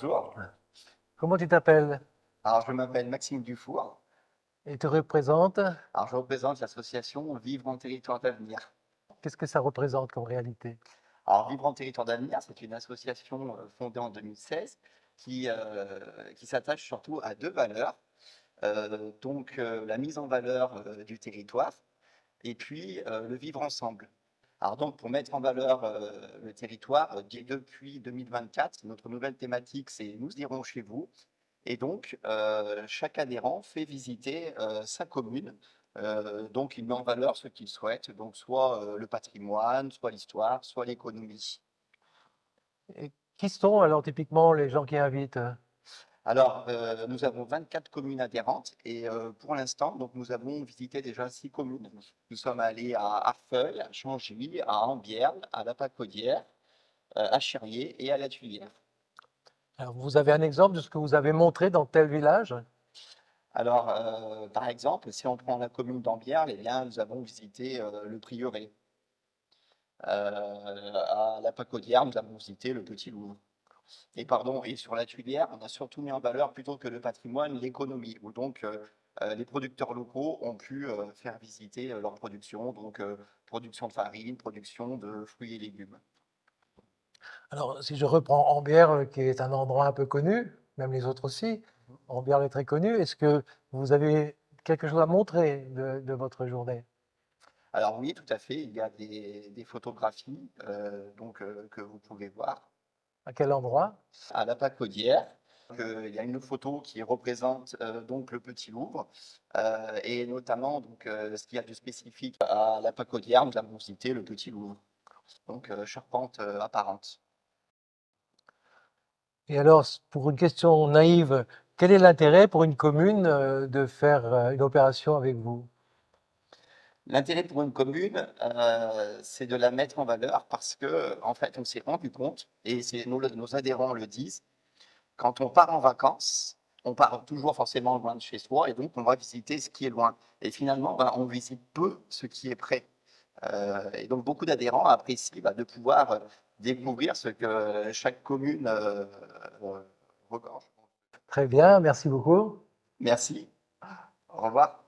Bonjour, Comment tu t'appelles alors je m'appelle Maxime Dufour. et te représentes? Alors je représente l'association Vivre en territoire d'avenir. Qu'est-ce que ça représente comme réalité? Alors Vivre en territoire d'avenir, c'est une association fondée en 2016 qui s'attache surtout à deux valeurs. La mise en valeur du territoire et puis le vivre ensemble. Alors donc pour mettre en valeur le territoire, depuis 2024, notre nouvelle thématique c'est Nous irons chez vous. Et donc, chaque adhérent fait visiter sa commune. Donc, il met en valeur ce qu'il souhaite, donc soit le patrimoine, soit l'histoire, soit l'économie. Et qui sont alors typiquement les gens qui invitent? Alors, nous avons 24 communes adhérentes et pour l'instant, donc nous avons visité déjà 6 communes. Nous sommes allés à Arfeuil, à Changy, à Ambierle, à La Pacaudière, à Chirier et à La Tuilière. Alors, vous avez un exemple de ce que vous avez montré dans tel village? Alors, par exemple, si on prend la commune d'Ambierle, eh bien, nous avons visité le prieuré. À la Pacaudière, nous avons cité le Petit Louvre. Et sur la Tuilière, on a surtout mis en valeur, plutôt que le patrimoine, l'économie, où donc les producteurs locaux ont pu faire visiter leur production, donc production de farine, production de fruits et légumes. Alors, si je reprends Ambière, qui est un endroit un peu connu, même les autres aussi, Ambière est très connu, est-ce que vous avez quelque chose à montrer de votre journée? Alors oui, tout à fait, il y a des photographies que vous pouvez voir. À quel endroit? À la Pacaudière. Il y a une photo qui représente donc le Petit Louvre et notamment ce qu'il y a de spécifique à la Pacaudière, nous avons cité le Petit Louvre, donc charpente apparente. Et alors, pour une question naïve, quel est l'intérêt pour une commune de faire une opération avec vous? L'intérêt pour une commune, c'est de la mettre en valeur parce que en fait, on s'est rendu compte, et nos adhérents le disent, quand on part en vacances, on part toujours forcément loin de chez soi et donc on va visiter ce qui est loin. Et finalement, ben, on visite peu ce qui est près. Et donc beaucoup d'adhérents apprécient de pouvoir découvrir ce que chaque commune regorge. Très bien, merci beaucoup. Merci, au revoir.